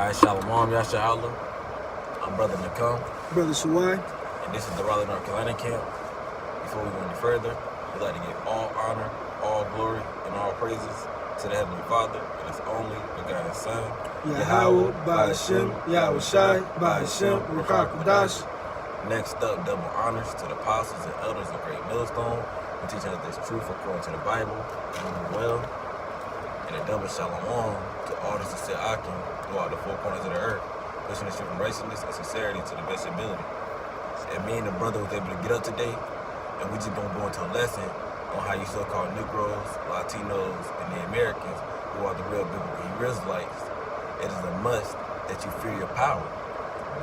Alright, Shalom, Yasha Allah. I'm Brother Nakam. Brother Shawai. And this is the Raleigh, North Carolina camp. Before we go any further, we'd like to give all honor, all glory, and all praises to the Heavenly Father and His only begotten Son, Yahweh, Ba'ashem, Yahweh Shai, Ba'ashem, Ruach Kodash. Next up, double honors to the apostles and elders of Great Millstone who teach us this truth according to the Bible, and well. And a double shalom to all the sincere Akim throughout the four corners of the earth, pushing the truth and righteousness and sincerity to the best ability. And me and the brother was able to get up today, and we just gonna go into a lesson on how you so-called Negroes, Latinos, and the Americans, who are the real biblical Hebrew Israelites, it is a must that you fear your power.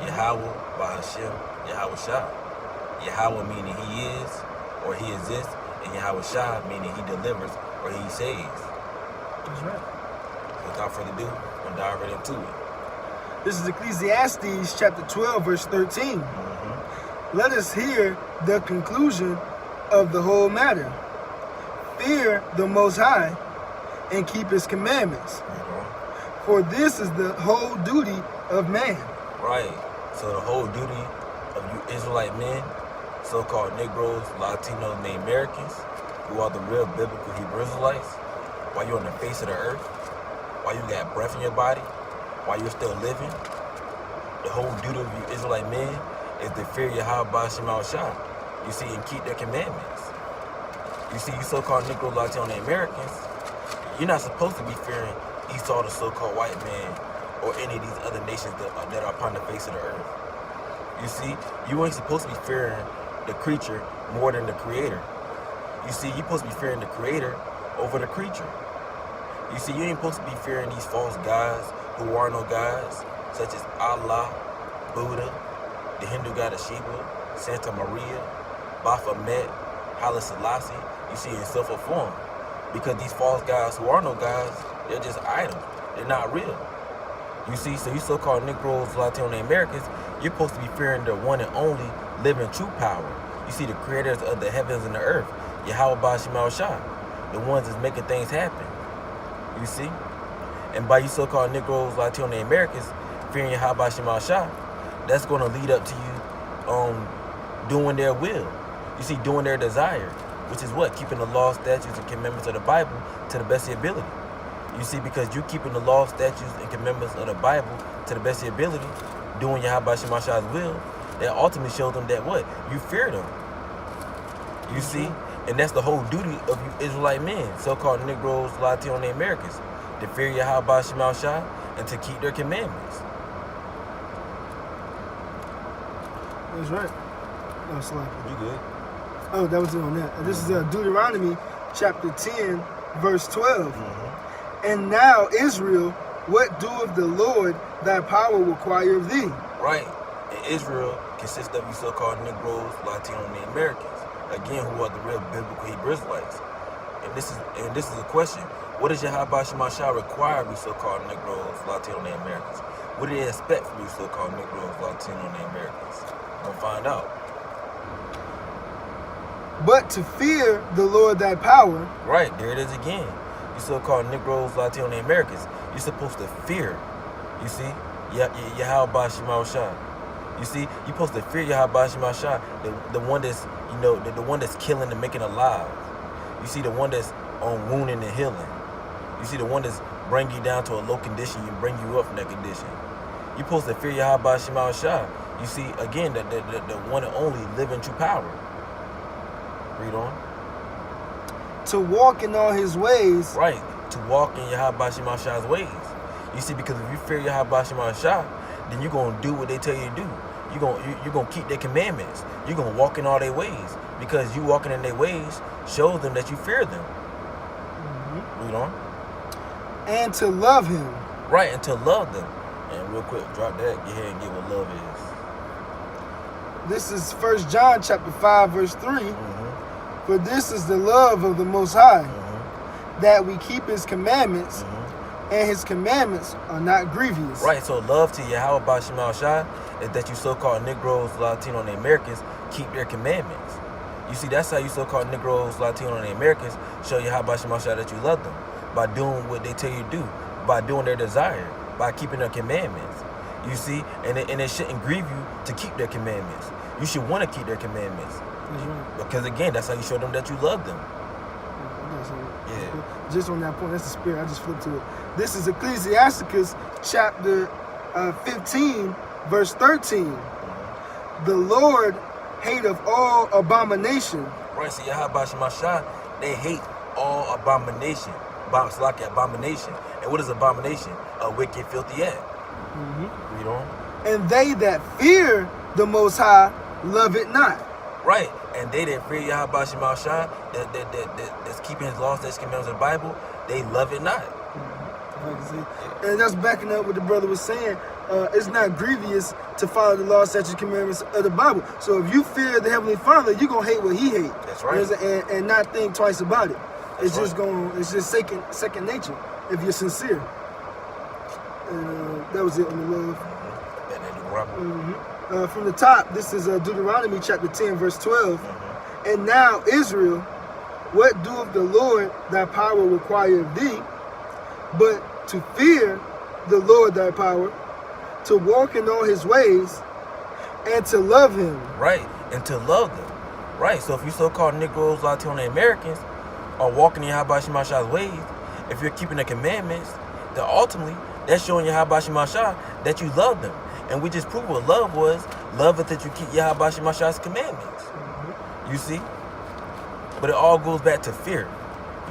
Yahweh, Ba'ashem, Yahweh Shai. Yahweh meaning He is, or He exists, and Yahweh Shai meaning He delivers, or He saves. That's right. So without further ado, we'll dive right into it. This is Ecclesiastes chapter 12, verse 13. Let us hear the conclusion of the whole matter. Fear the Most High and keep His commandments. For this is the whole duty of man. Right. So the whole duty of you Israelite men, so-called Negroes, Latinos, and the Americans, who are the real biblical Hebrew Israelites, while you're on the face of the earth, while you got breath in your body, while you're still living, the whole duty of you Israelite men is to fear Yahweh Ba'ashem Shai. You see, and keep their commandments. You see, you so-called Negro, Latino, and Americans, you're not supposed to be fearing Esau, the so-called white man, or any of these other nations that are upon the face of the earth. You see, you ain't supposed to be fearing the creature more than the creator. You see, you're supposed to be fearing the creator over the creature. You see, you ain't supposed to be fearing these false gods who are no gods, such as Allah, Buddha, the Hindu god of Shiva, Santa Maria, Baphomet, Haile Selassie, you see, in self form. Because these false gods who are no gods, they're just idols. They're not real. You see, so you so-called Negroes, Latino, and Americans, you're supposed to be fearing the one and only living true power. You see, the creators of the heavens and the earth, Yahweh Ba'ashem Shai, the ones that's making things happen. You see? And by you so-called Negroes, Latino, and Americans fearing Yahweh Ba'ashem Shai, that's going to lead up to you doing their will. You see, doing their desire, which is what? Keeping the law, statutes, and commandments of the Bible to the best of your ability. You see, because you keeping the law, statutes, and commandments of the Bible to the best of your ability, doing Yahweh Ba'ashem Shai's will, that ultimately shows them that what? You fear them. You see? And that's the whole duty of you Israelite men, so-called Negroes, Latino, and Americans, to fear Yahweh Ba'ashem Shai and to keep their commandments. That's right. No, slack. You good? Oh, that was it on that. This is Deuteronomy chapter 10, verse 12. And now, Israel, what doeth the Lord thy power require of thee? Right. And Israel consists of you so-called Negroes, Latino, and the Americans. Again, who are the real biblical Hebrew Israelites. And this is a question. What does Yahweh Ba'ashem Shai require of you so-called Negroes, Latino, and the Americans? What do they expect from you so-called Negroes, Latino, and the Americans? We're gonna find out. But to fear the Lord thy power. Right, there it is again. You so-called Negroes, Latino, and Americans, you're supposed to fear. You see, Yahweh Ba'ashem Shai. You see, you're supposed to fear Yahweh Ba'ashem Shai, the one that's, you know, the one that's killing and making alive. You see, the one that's on wounding and healing. You see, the one that's bringing you down to a low condition and bring you up from that condition. You're supposed to fear Yahweh Ba'ashem Shai. You see, again, the one and only living true power. Read on. To walk in all His ways. Right, to walk in Yahweh Ba'ashem Shai's ways. You see, because if you fear Yahweh Ba'ashem Shai, then you're going to do what they tell you to do. You're going to keep their commandments. You're going to walk in all their ways. Because you walking in their ways shows them that you fear them. Read on. And to love Him. Right, and to love them. And real quick, drop that. Get ahead and get what love is. This is 1 John chapter 5, verse 3. For this is the love of the Most High, that we keep His commandments, and His commandments are not grievous. Right, so love to Yahweh Ba'ashem Shai is that you so-called Negroes, Latino, and the Americans keep their commandments. You see, that's how you so-called Negroes, Latino, and the Americans show Yahweh Ba'ashem Shai that you love them. By doing what they tell you to do, by doing their desire, by keeping their commandments. You see, and it shouldn't grieve you to keep their commandments. You should want to keep their commandments. That's right. Because again, that's how you show them that you love them. Yeah. Just on that point, that's the spirit. I just flipped to it. This is Ecclesiasticus chapter 15, verse 13. The Lord hateth all abomination. Right, see, Yahweh Shemashah, they hate all abomination. Abomination. And what is abomination? A wicked, filthy act. Read on. And they that fear the Most High love it not. Right, and they that fear Yahweh Shemashah, that's keeping his laws, that's commandments of the Bible, they love it not. And that's backing up what the brother was saying. It's not grievous to follow the law, statutes, commandments of the Bible. So if you fear the Heavenly Father, you're gonna hate what He hates. That's right. And not think twice about it. That's It's right. it's just second nature if you're sincere. And that was it on the love. From the top, this is Deuteronomy chapter 10, verse 12. And now, Israel, what doeth the Lord thy power require of thee, but to fear the Lord thy power, to walk in all his ways, and to love him. Right, and to love them. Right, so if you so-called Negroes, Latino Americans are walking in Yahweh Shemashah's ways, if you're keeping the commandments, then ultimately, that's showing Yahweh Shemashah that you love them. And we just proved what love was. Love is that you keep Yahweh Shemashah's commandments. You see? But it all goes back to fear.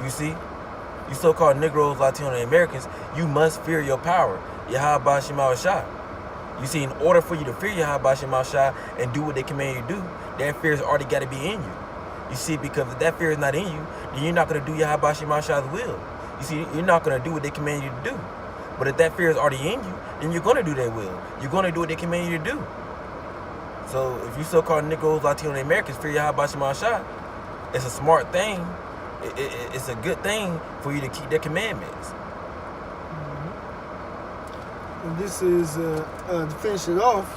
You see? You so-called Negroes, Latino Americans, you must fear your power, Yahweh Shemashah. You see, in order for you to fear Yahweh Shemashah and do what they command you to do, that fear has already got to be in you. You see, because if that fear is not in you, then you're not going to do Yahweh Shemashah's will. You see, you're not going to do what they command you to do. But if that fear is already in you, then you're going to do their will. You're going to do what they command you to do. So if you so-called Negroes, Latino Americans fear Yahweh Shemashah, it's a smart thing. It's a good thing for you to keep their commandments. And this is, to finish it off,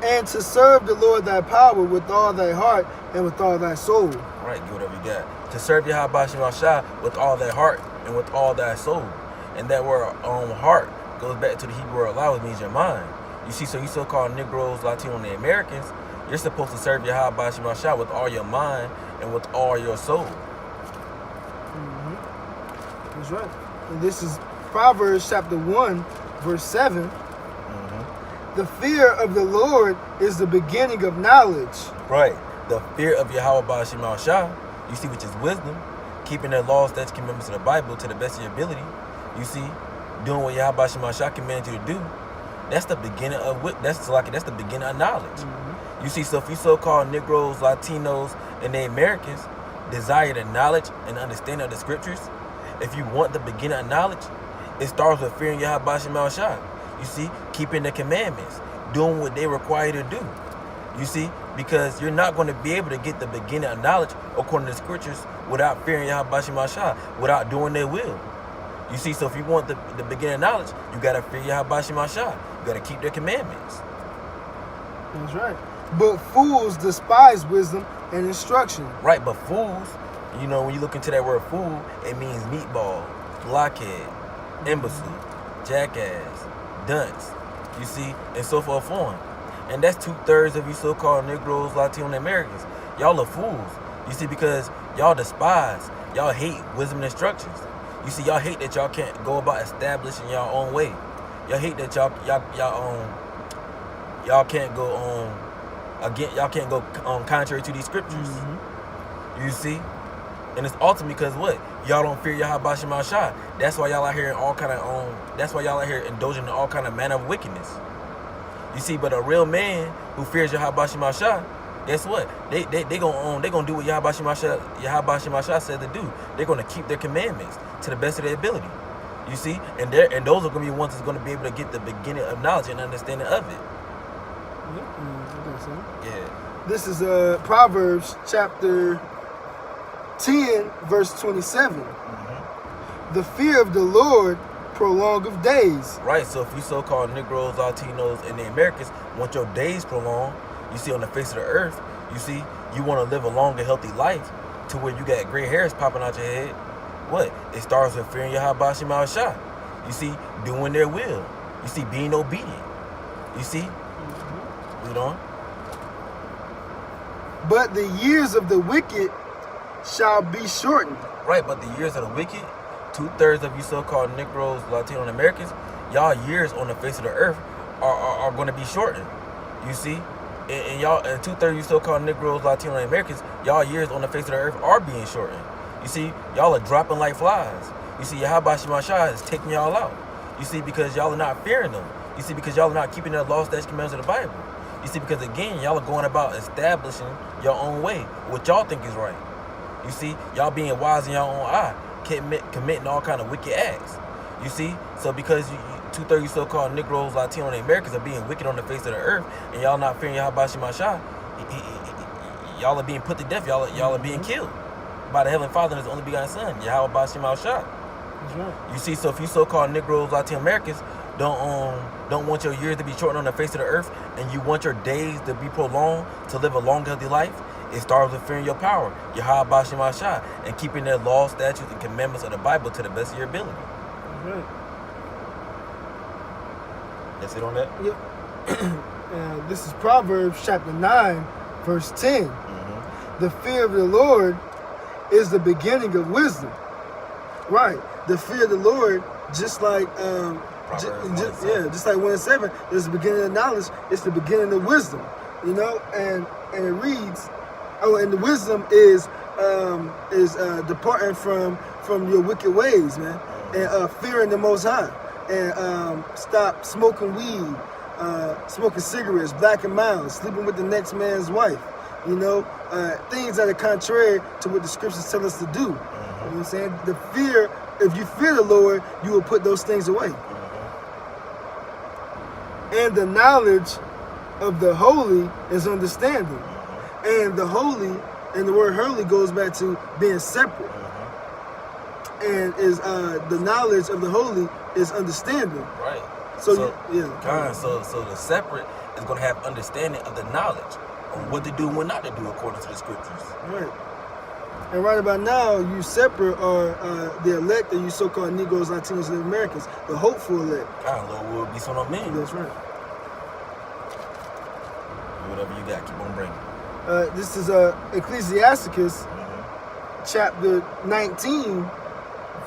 and to serve the Lord thy power with all thy heart and with all thy soul. Right, get whatever you got. To serve Yahweh Shemashah with all thy heart and with all thy soul. And that word heart goes back to the Hebrew word Allah, which means your mind. You see, so you so-called Negroes, Latino, and Americans, you're supposed to serve Yahweh Shemashah with all your mind and with all your soul. That's right. And this is Proverbs chapter 1, verse 7. The fear of the Lord is the beginning of knowledge. Right. The fear of Yahweh Shemashah, you see, which is wisdom, keeping the laws, statutes, commandments of the Bible to the best of your ability. You see, doing what Yahweh Shemashah commanded you to do. That's the beginning of that's the beginning of knowledge. You see, so if you so-called Negroes, Latinos, and the Americans desire the knowledge and understanding of the scriptures, if you want the beginning of knowledge, it starts with fearing Yahweh Shemashah. You see, keeping the commandments, doing what they require you to do. You see, because you're not going to be able to get the beginning of knowledge according to the scriptures without fearing Yahweh Shemashah, without doing their will. You see, so if you want the beginning of knowledge, you got to fear Yahweh Shemashah. You got to keep their commandments. That's right. But fools despise wisdom and instruction. Right, but fools, you know, when you look into that word fool, it means meatball, blockhead, imbecile, jackass, dunce, you see, and so forth on. And that's 2/3 of you so-called Negroes, Latino, and Americans. Y'all are fools. You see, because y'all despise, y'all hate wisdom and instructions. You see, y'all hate that y'all can't go about establishing y'all own way. Y'all hate that y'all can't go y'all can't go contrary to these scriptures. You see? And it's ultimately because what? Y'all don't fear Yahweh Shemashah. That's why y'all out here in all kind of that's why y'all out here indulging in all kind of manner of wickedness. You see, but a real man who fears Yahweh Shemashah, guess what? They gonna do what Yahweh Shemashah said to do. They're gonna keep their commandments to the best of their ability. You see, and those are gonna be the ones that's gonna be able to get the beginning of knowledge and understanding of it. Yeah. This is Proverbs chapter 10, verse 27. The fear of the Lord prolongeth days. Right, so if you so-called Negroes, Latinos, and the Americans want your days prolonged, you see, on the face of the earth, you see, you want to live a longer, healthy life to where you got gray hairs popping out your head. What? It starts with fearing Yahweh Shemashah. You see, doing their will. You see, being obedient. You see? Read on. But the years of the wicked shall be shortened. Right, but the years of the wicked, 2/3 of you so-called Negroes, Latino Americans, y'all years on the face of the earth are going to be shortened. You see? And y'all, and 2/3 of you so-called Negroes, Latino Americans, y'all years on the face of the earth are being shortened. You see? Y'all are dropping like flies. You see, Yahweh Shemashah is taking y'all out. You see, because y'all are not fearing them. You see, because y'all are not keeping the law, statutes, commandments of the Bible. You see, because again, y'all are going about establishing your own way, what y'all think is right. You see, y'all being wise in your own eye, committing all kind of wicked acts. You see, so because 2/3 you so-called Negroes, Latino, and Americans are being wicked on the face of the earth, and y'all not fearing Yahweh Shemashah, y'all are being put to death. Y'all are being killed by the Heavenly Father and His only begotten Son, Yahweh Shemashah. That's right. You see, so if you so-called Negroes, Latino Americans don't want your years to be shortened on the face of the earth, and you want your days to be prolonged, to live a long, healthy life, it starts with fearing your power, Yahweh Shemashah, and keeping their laws, statutes, and commandments of the Bible to the best of your ability. That's right. That's it on that? Yep. This is Proverbs chapter 9, verse 10. The fear of the Lord is the beginning of wisdom. Right. The fear of the Lord, just like just like 1:7, is the beginning of knowledge. It's the beginning of wisdom. You know, and it reads, and the wisdom is departing from your wicked ways, man, and fearing the Most High, and stop smoking weed, smoking cigarettes, black and mild, sleeping with the next man's wife. You know, things that are contrary to what the scriptures tell us to do. You know what I'm saying? The fear, if you fear the Lord, you will put those things away. And the knowledge of the holy is understanding. And the holy, and the word holy goes back to being separate. And is the knowledge of the holy is understanding. Right. So the separate is going to have understanding of the knowledge on what to do and what not to do according to the scriptures. Right. And right about now, you separate are the elect, or you so-called Negroes, Latinos, and Americans, the hopeful elect. God, Lord, will be son of man. That's right. Whatever you got, keep on bringing. This is Ecclesiasticus, chapter 19,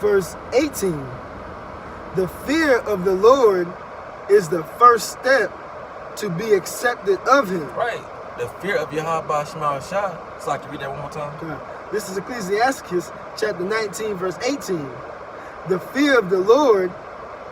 verse 18. The fear of the Lord is the first step to be accepted of Him. Right. The fear of Yahweh Shemashah. So I can read that one more time. Okay. This is Ecclesiasticus, chapter 19, verse 18. The fear of the Lord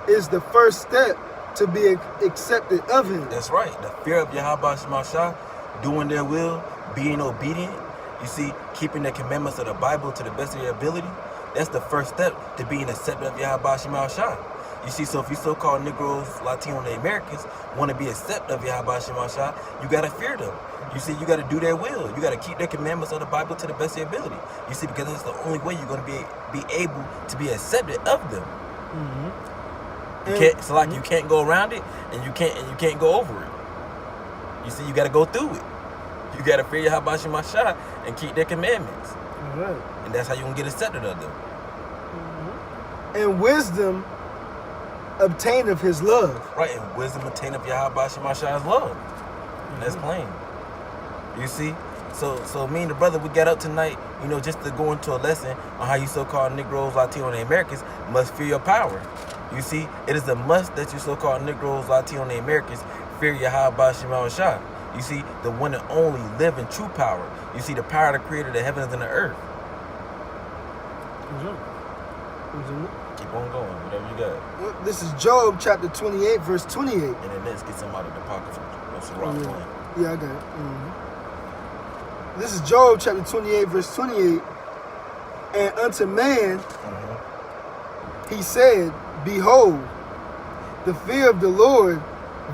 is the first step to be accepted of Him. That's right. The fear of Yahweh Shemashah, doing their will, being obedient. You see, keeping the commandments of the Bible to the best of your ability. That's the first step to being accepted of Yahweh Shemashah. You see, so if you so-called Negroes, Latino, and Americans want to be accepted of Yahweh Shemashah, you got to fear them. You see, you got to do their will. You got to keep their commandments of the Bible to the best of your ability. You see, because that's the only way you're going to be able to be accepted of them. You can't, so like you can't go around it, and you can't go over it. You see, you got to go through it. You got to fear Yahweh Shemashah and keep their commandments. Right. And that's how you can get accepted of them. And wisdom obtaineth His love. Right, and wisdom obtaineth Yahweh Shemashah's love. And that's plain. You see? So me and the brother, we got up tonight, you know, just to go into a lesson on how you so-called Negroes, Latino, and Americans must fear your power. You see, it is a must that you so-called Negroes, Latino, and Americans fear Yahweh Shemashah. You see, the one and only living true power. You see, the power that created the heavens and the earth. Keep on going, whatever you got. Well, this is Job chapter 28, verse 28. And then let's get some out of the pocket. That's the rock one. Yeah, I got it. This is Job chapter 28, verse 28. And unto man he said, behold, the fear of the Lord,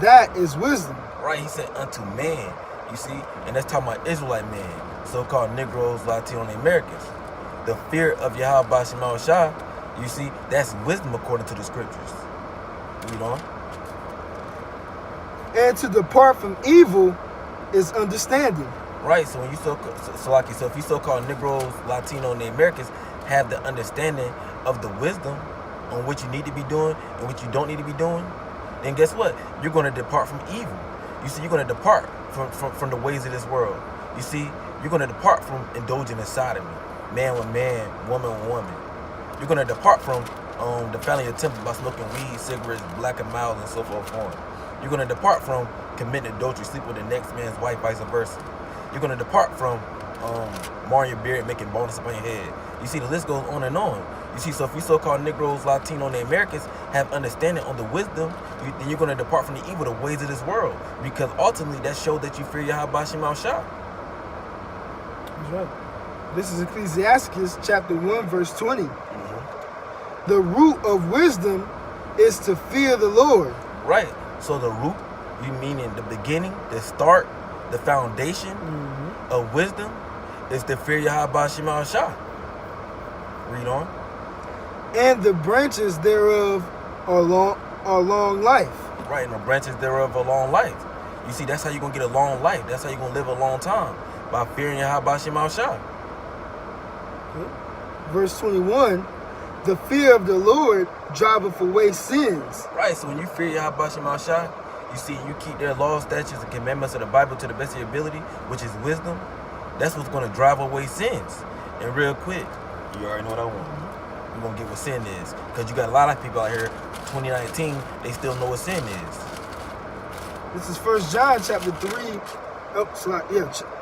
that is wisdom. Right, he said unto man, you see, and that's talking about Israelite man, so-called Negroes, Latino, and Americans. The fear of Yahweh Shemashah, you see, that's wisdom according to the scriptures. Read on. And to depart from evil is understanding. Right, so when you so if you so-called Negroes, Latino, and the Americans have the understanding of the wisdom on what you need to be doing and what you don't need to be doing, then guess what? You're going to depart from evil. You see, you're going to depart from the ways of this world. You see, you're going to depart from indulging in sodomy, man with man, woman with woman. You're going to depart from defiling your temple by smoking weed, cigarettes, black and mild, and so forth on. You're going to depart from committing adultery, sleep with the next man's wife, vice versa. You're going to depart from marring your beard, making baldness upon your head. You see, the list goes on and on. You see, so if we so-called Negroes, Latino, and the Americans have understanding on the wisdom, then you're going to depart from the evil, the ways of this world. Because ultimately, that shows that you fear Yahweh Shema Shah. That's right. This is Ecclesiastes chapter 1, verse 20. The root of wisdom is to fear the Lord. Right. So the root, you meaning the beginning, the start, the foundation of wisdom is to fear Yahweh Shema Shah. Read on. And the branches thereof are long life. Right, and the branches thereof are long life. You see, that's how you're going to get a long life. That's how you're going to live a long time, by fearing Yahweh Shema Shah. Verse 21, the fear of the Lord driveth away sins. Right, so when you fear Yahweh Shema Shah, you see, you keep their laws, statutes, and commandments of the Bible to the best of your ability, which is wisdom. That's what's going to drive away sins. And real quick, you already know what I want. We're going to get what sin is. Because you got a lot of people out here, 2019, they still know what sin is. This is 1 John chapter 3.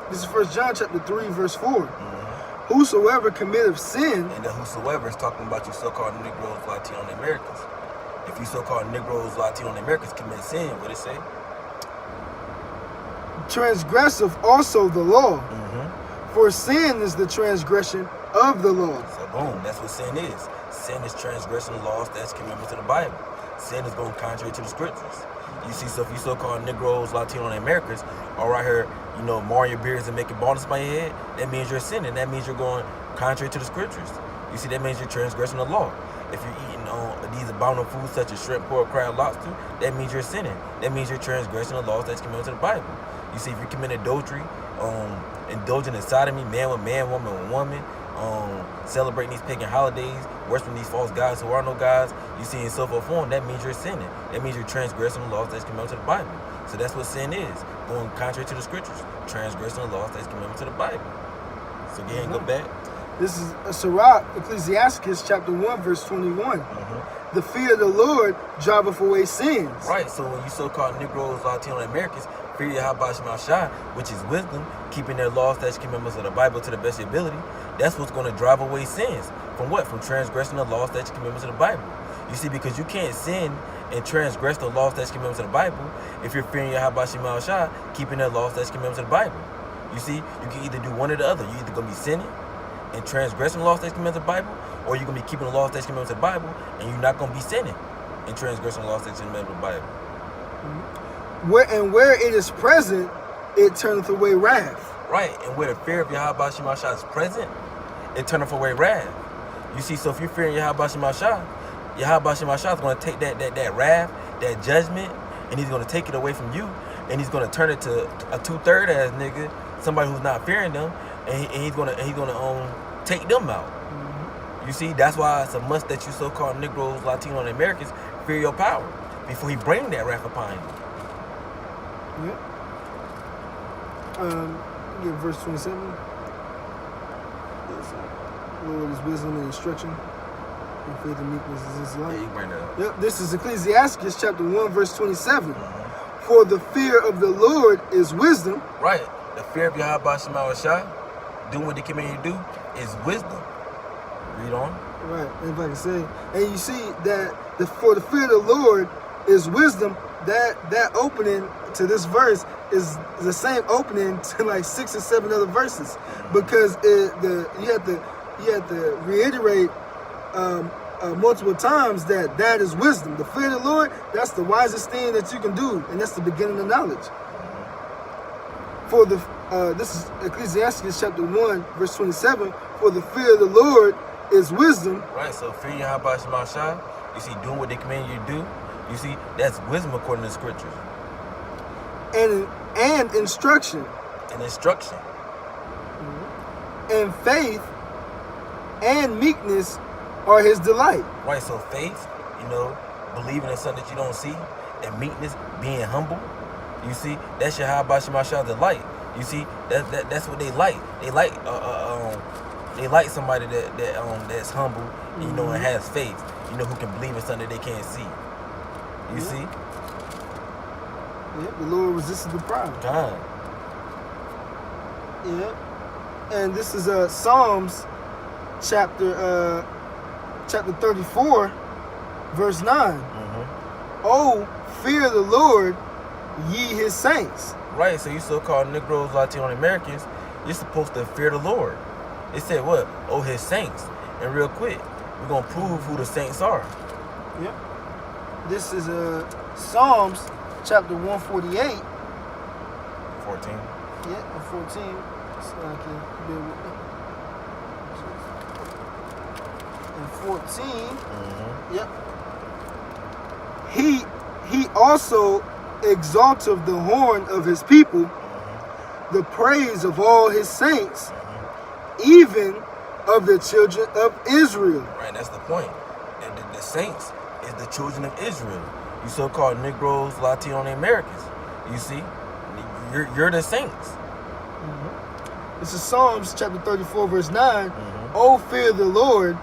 This is 1 John chapter 3, verse 4. Whosoever committeth sin. And the whosoever is talking about you so-called Negroes, Latino, and Americans. If you so-called Negroes, Latino, and Americans commit sin, what it say? Transgressive also the law. For sin is the transgression of the law. So boom, that's what sin is. Sin is transgressing the laws, that's commandments to the Bible. Sin is going contrary to the scriptures. You see, so if you so-called Negroes, Latino, and Americans are right here, you know, marring your beards and making baldness by your head, that means you're sinning. That means you're going contrary to the scriptures. You see, that means you're transgressing the law. If you're eating these abominable foods such as shrimp, pork, crab, lobster, that means you're sinning. That means you're transgressing the laws that's commanded to the Bible. You see, if you're committing adultery, indulging in sodomy, man with man, woman with woman, celebrating these pagan holidays, worshiping these false gods who are no gods, you see, in so forth on, that means you're sinning. That means you're transgressing the laws that's commanded to the Bible. So that's what sin is, going contrary to the scriptures, transgressing the laws that's commanded to the Bible. So go ahead and go back. This is Sirach, Ecclesiastes chapter 1, verse 21. The fear of the Lord driveth away sins. Right, so when you so-called Negroes, Latino, and Americans fear Yahweh Shema Shah, which is wisdom, keeping their laws, statutes, commandments of the Bible to the best of your ability, that's what's going to drive away sins. From what? From transgressing the laws, statutes, commandments of the Bible. You see, because you can't sin and transgress the laws, statutes, commandments of the Bible if you're fearing Yahweh Shema Shah, keeping their laws, statutes, commandments of the Bible. You see, you can either do one or the other. You're either going to be sinning and transgressing the laws, statutes, commandments of the Bible, or you're going to be keeping the laws, statutes, commandments of the Bible, and you're not going to be sinning and transgressing the laws, statutes, commandments of the Bible. Where it is present, it turneth away wrath. Right, and where the fear of Yahweh Shema Shah is present, it turneth away wrath. You see, so if you're fearing Yahweh Shema Shah, Yahweh Shema Shah is going to take that wrath, that judgment, and he's going to take it away from you, and he's going to turn it to a 2/3 ass nigga, somebody who's not fearing them, and he's going to take them out. You see, that's why it's a must that you so-called Negroes, Latino, and Americans fear your power before he bring that wrath upon you. Yep. Get verse 27. Lord is wisdom and instruction, and faith and meekness is his light. Yeah, you bring that up. Yep. This is Ecclesiastes chapter 1, verse 27. For the fear of the Lord is wisdom. Right. The fear of Yahweh Shema Shah, doing what they command you to do, is wisdom. Read on. Right. And if I can say, and you see that for the fear of the Lord is wisdom. That opening to this verse is the same opening to like 6 or 7 other verses, because you have to reiterate multiple times that is wisdom. The fear of the Lord, that's the wisest thing that you can do, and that's the beginning of knowledge. For this is Ecclesiastes chapter 1, verse 27. For the fear of the Lord is wisdom. Right. So fear Yahweh Shema Shah, you see, doing what they command you to do. You see, that's wisdom according to the scriptures. And instruction. And instruction. And faith and meekness are his delight. Right, so faith, you know, believing in something that you don't see, and meekness, being humble. You see, that's your Yahweh Shema Shah delight. You see, that's what they like. They like somebody that's humble, you know, and has faith. You know, who can believe in something they can't see. You see? Yeah, the Lord resisted the proud. God. Yeah. And this is Psalms chapter 34, verse 9. Oh, fear the Lord, ye his saints. Right, so you so-called Negroes, Latino Americans, you're supposed to fear the Lord. It said what? Oh, his saints. And real quick, we're going to prove who the saints are. Yep. This is Psalms chapter 148. 14. Yeah, and 14. So I can bear with me. And 14. Yep. He also exalteth the horn of his people, the praise of all his saints, even of the children of Israel. Right, that's the point. The saints is the children of Israel. You so-called Negroes, Latino Americans. You see, you're the saints. This is Psalms chapter 34, verse 9. Oh, fear the Lord,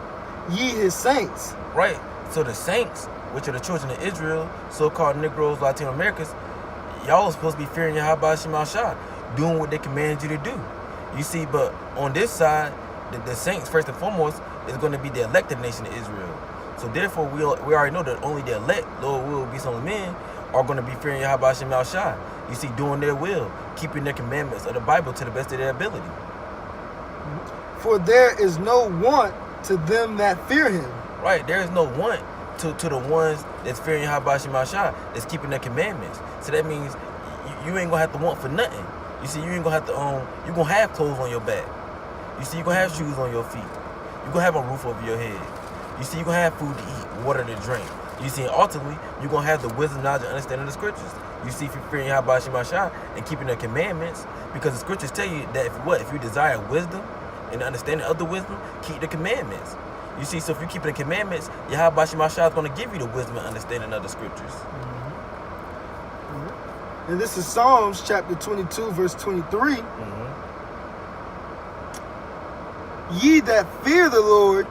ye his saints. Right. So the saints, which are the children of Israel, so-called Negroes, Latino Americans, y'all are supposed to be fearing Yahweh Shema Shah, doing what they command you to do. You see, but on this side, the saints, first and foremost, is going to be the elected nation of Israel. So therefore, we already know that only the elect, Lord will be some of men, are going to be fearing Yahweh Shema Shah. You see, doing their will, keeping their commandments of the Bible to the best of their ability. For there is no want to them that fear him. Right, there is no want to the ones that's fearing Yahweh Shema Shah, that's keeping their commandments. So that means you ain't gonna have to want for nothing. You see, you ain't gonna have to you gonna have clothes on your back. You see, you gonna have shoes on your feet. You gonna have a roof over your head. You see, you gonna have food to eat, water to drink. You see, ultimately, you're gonna have the wisdom, knowledge, and understanding of the scriptures. You see, if you're fearing Yahweh Shema Shah and keeping the commandments, because the scriptures tell you that if you desire wisdom and the understanding of the wisdom, keep the commandments. You see, so if you keep the commandments, Yahweh Shema Shah is going to give you the wisdom and understanding of the scriptures. And this is Psalms chapter 22, verse 23. Ye that fear the Lord,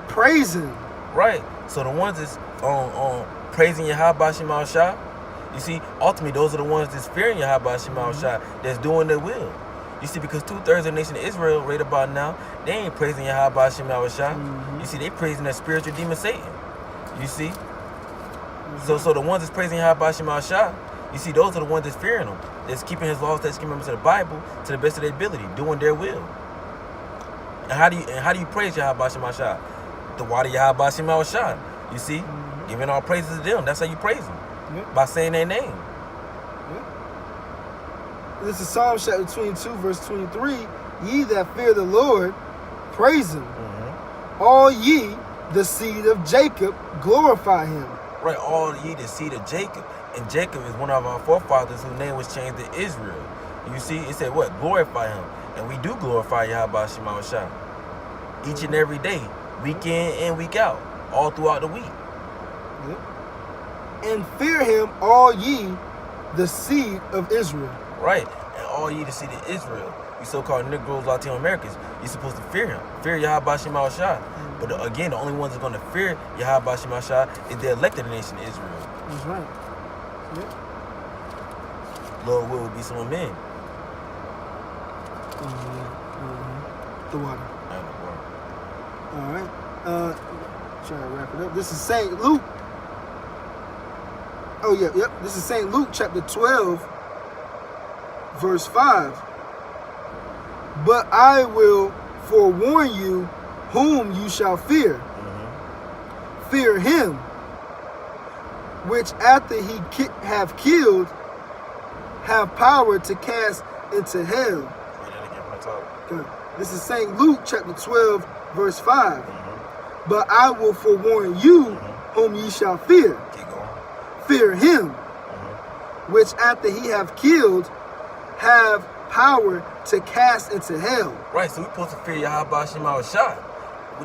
praise him. Right. So the ones that's praising Yahweh Shema Shah, you see, ultimately those are the ones that's fearing Yahweh Shema Shah, that's doing their will. You see, because 2/3 of the nation of Israel, right about now, they ain't praising Yahweh Shema Shah. You see, they praising that spiritual demon Satan. You see? So the ones that's praising Yahweh Shema Shah, you see, those are the ones that's fearing him, that's keeping his laws, that's keeping members of the Bible to the best of their ability, doing their will. And how do you praise Yahweh Shema Shah? The water Yahweh Shema Shah. You see? Giving all praises to them. That's how you praise them. By saying their name. This is Psalm chapter 22, verse 23. Ye that fear the Lord, praise him. All ye, the seed of Jacob, glorify him. Right, all ye, the seed of Jacob. And Jacob is one of our forefathers whose name was changed to Israel. You see, it said what? Glorify him. And we do glorify Yahweh Shema Shah. Each and every day, week in and week out, all throughout the week. And fear him, all ye, the seed of Israel. Right, and all ye, the seed of Israel. You so-called Negroes, Latino Americans, you're supposed to fear him. Fear Yahweh Shema Shah. But again, the only ones that's going to fear Yahweh Shema Shah is the elected nation of Israel. That's right. Lord will be some men. The water. All right. Try to wrap it up. This is St. Luke. Oh, yeah, yep. This is St. Luke chapter 12, verse 5. But I will forewarn you whom you shall fear. Fear him, which after he have killed, have power to cast into hell. This is St. Luke chapter 12, verse 5. But I will forewarn you whom ye shall fear. Fear him, which after he have killed, have power to cast into hell. Right, so we're supposed to fear Yahweh Shema Shah.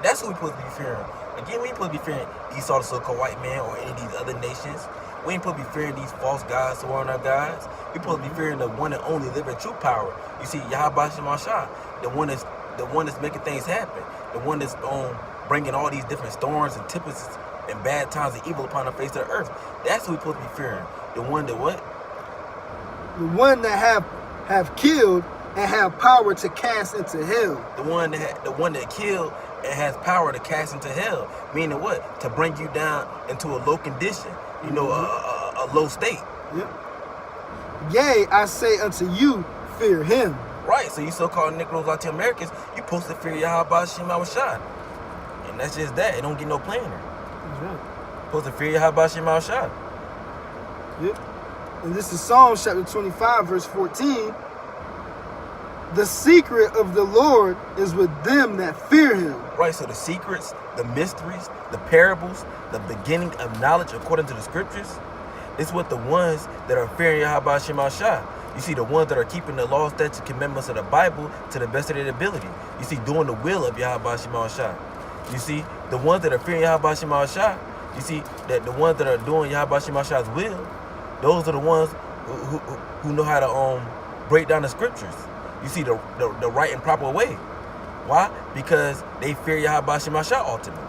That's who we're supposed to be fearing. Again, we ain't supposed to be fearing Esau, the so-called white man, or any of these other nations. We ain't supposed to be fearing these false gods who aren't our gods. We supposed to be fearing the one and only living true power. You see, Yahweh Shemashah, the one that's making things happen, the one that's bringing all these different storms and tempests and bad times and evil upon the face of the earth. That's who we supposed to be fearing. The one that what? The one that have killed and have power to cast into hell. The one that killed and has power to cast into hell. Meaning what? To bring you down into a low condition. You know, a low state. Yep. Yea, I say unto you, fear him. Right. So you so-called Negroes, Latin Americans, you supposed to fear Yahweh Shemashah. And that's just that. It don't get no plainer. That's right. Supposed to fear Yahweh Shemashah. Yep. And this is Psalms chapter 25, verse 14. The secret of the Lord is with them that fear him. Right, so the secrets, the mysteries, the parables, the beginning of knowledge according to the scriptures, it's what the ones that are fearing Yahweh Shemashah. You see, the ones that are keeping the law, statutes, commandments of the Bible to the best of their ability. You see, doing the will of Yahweh Shemashah. You see, the ones that are fearing Yahweh Shemashah, you see, that the ones that are doing Yahweh Shemashah's will, those are the ones who know how to break down the scriptures. You see, the right and proper way. Why? Because they fear Yahweh Shemashah ultimately.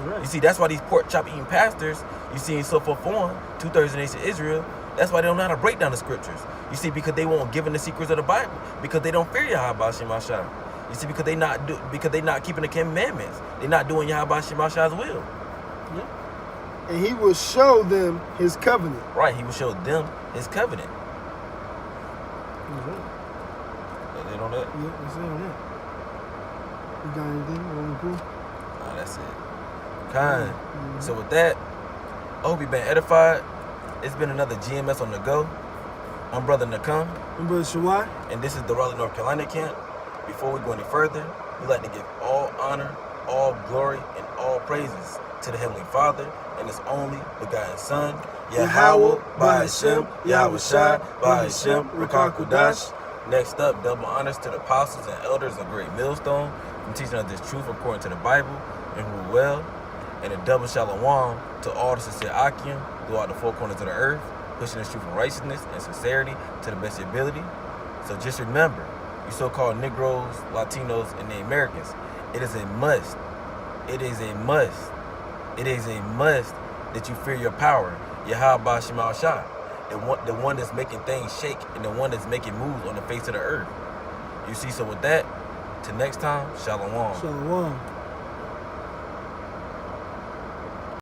Right. You see, that's why these pork chop eating pastors, you see in so forth on 2/3 of the nation of Israel, that's why they don't know how to break down the scriptures. You see, because they won't give in the secrets of the Bible, because they don't fear Yahweh Shemashah. You see, because they not keeping the commandments. They're not doing Yahweh Shemashah's will. Yeah. And he will show them his covenant. Right, he will show them his covenant. Right. Is it on that? Yeah, that's it on that. You got anything? Cool? Nah, that's it. Kind. So with that, I hope you've been edified. It's been another GMS on the go. I'm Brother Nakam. I'm Brother Shawai. And this is the Raleigh, North Carolina camp. Before we go any further, we'd like to give all honor, all glory, and all praises to the Heavenly Father and His only begotten Son, Yahweh, Ba'ashem, Yahweh Shai, Ba'ashem, Rakah Kudash. Next up, double honors to the apostles and elders of Great Millstone from teaching us this truth according to the Bible and rule well. And a double shalom to all the sincere Akim throughout the four corners of the earth, pushing this truth of righteousness and sincerity to the best of your ability. So just remember, you so-called Negroes, Latinos, and the Americans, it is a must. It is a must. It is a must that you fear your power, Yahweh Shemashah, the one that's making things shake and the one that's making moves on the face of the earth. You see, so with that, till next time, shalom. Shalom.